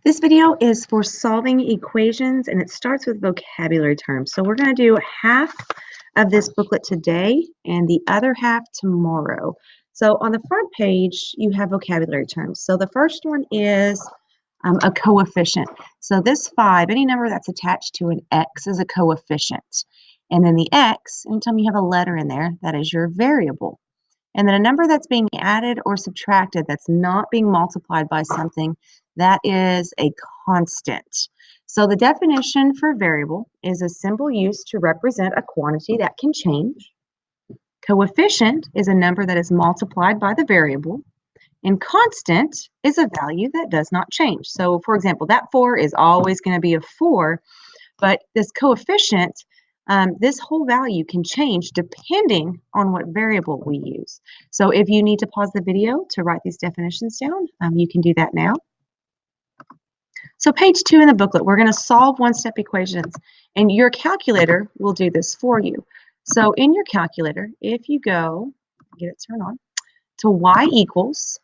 This video is for solving equations and it starts with vocabulary terms. So we're going to do half of this booklet today and the other half tomorrow. So on the front page, you have vocabulary terms. So the first one is a coefficient. So this 5, any number that's attached to an x is a coefficient. And then the x, anytime you have a letter in there, that is your variable. And then a number that's being added or subtracted that's not being multiplied by something, that is a constant. So the definition for variable is a symbol used to represent a quantity that can change. Coefficient is a number that is multiplied by the variable. And constant is a value that does not change. So for example, that 4 is always going to be a 4, but this coefficient, this whole value can change depending on what variable we use. So if you need to pause the video to write these definitions down, you can do that now. So page 2 in the booklet, we're going to solve one-step equations, and your calculator will do this for you. So in your calculator, if you go, get it turned on, to y equals,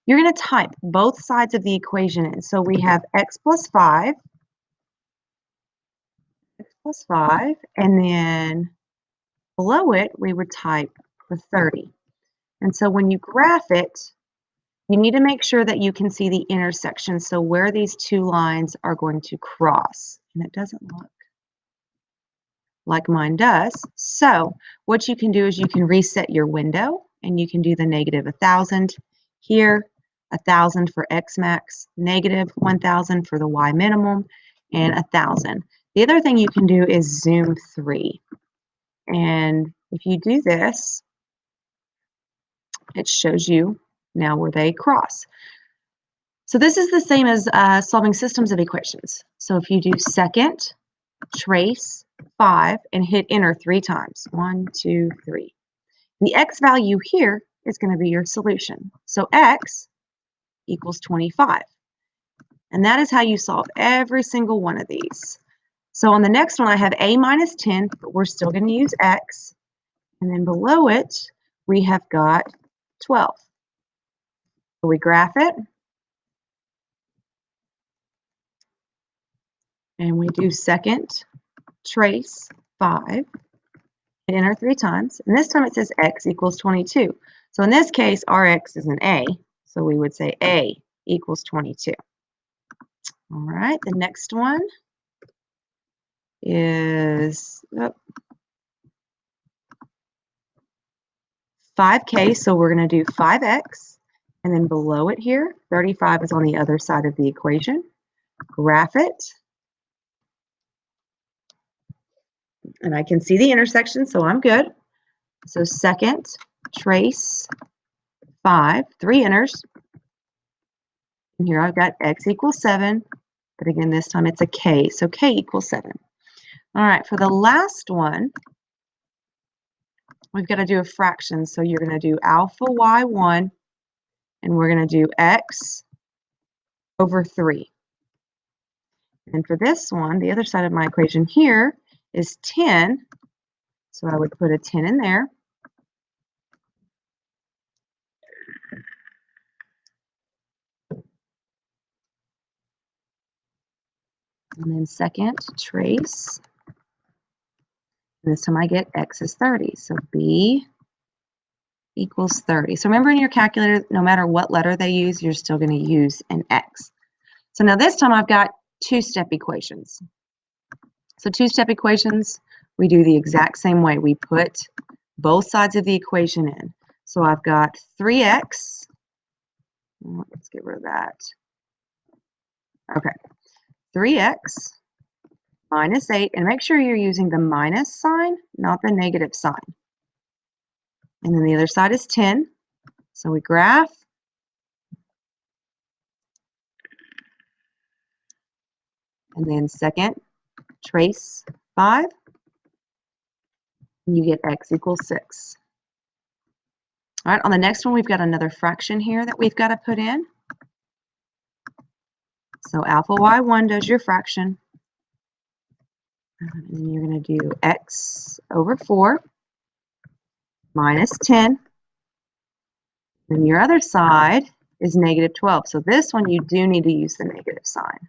you're going to type both sides of the equation in. So we have x plus 5, and then below it, we would type the 30. And so when you graph it, you need to make sure that you can see the intersection, so where these two lines are going to cross. And it doesn't look like mine does. So what you can do is you can reset your window, and you can do the negative 1,000 here, 1,000 for x max, negative 1,000 for the y minimum, and 1,000. The other thing you can do is zoom 3. And if you do this, it shows you now where they cross. So this is the same as solving systems of equations. So if you do second, trace 5, and hit enter 3 times, 1, 2, 3. The x value here is going to be your solution. So x equals 25. And that is how you solve every single one of these. So on the next one, I have a minus 10, but we're still going to use x. And then below it, we have got 12. So we graph it. And we do second, trace 5, enter 3 times. And this time it says x equals 22. So in this case, our x is an a. So we would say a equals 22. All right, the next one is 5k. So we're going to do 5x. And then below it here, 35 is on the other side of the equation. Graph it. And I can see the intersection, so I'm good. So second, trace 5, 3 enters. And here I've got x equals 7. But again, this time it's a k, so k equals 7. All right, for the last one, we've got to do a fraction. So you're going to do alpha y1, and we're going to do x over 3. And for this one, the other side of my equation here is 10. So I would put a 10 in there. And then second, trace. And this time I get x is 30. So b equals 30. So remember in your calculator, no matter what letter they use, you're still going to use an x. So now this time I've got two-step equations. So two-step equations, we do the exact same way. We put both sides of the equation in. So I've got 3x. Let's get rid of that. Okay. 3x minus 8. And make sure you're using the minus sign, not the negative sign. And then the other side is 10. So we graph. And then second, trace 5. And you get x equals 6. All right, on the next one, we've got another fraction here that we've got to put in. So alpha y1 does your fraction. And then you're going to do x over 4 minus 10. Then your other side is negative 12. So this one you do need to use the negative sign.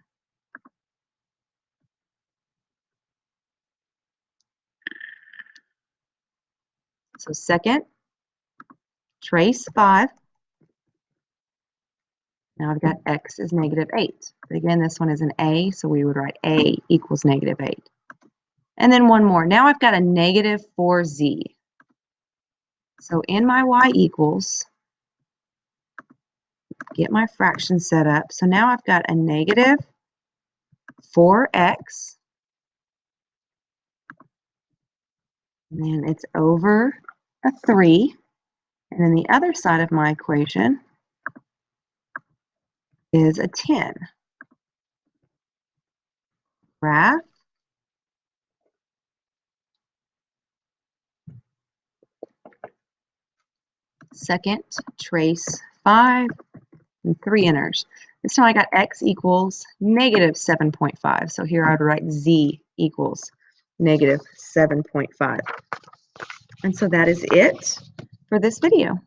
So second, trace 5. Now I've got x is negative 8. But again, this one is an a, so we would write a equals negative 8. And then one more. Now I've got a negative 4z. So in my y equals, get my fraction set up. So now I've got a negative 4x, and then it's over a 3. And then the other side of my equation is a 10. Graph second, trace 5, and 3 enters. This time I got x equals negative 7.5. So here I would write z equals negative 7.5. And so that is it for this video.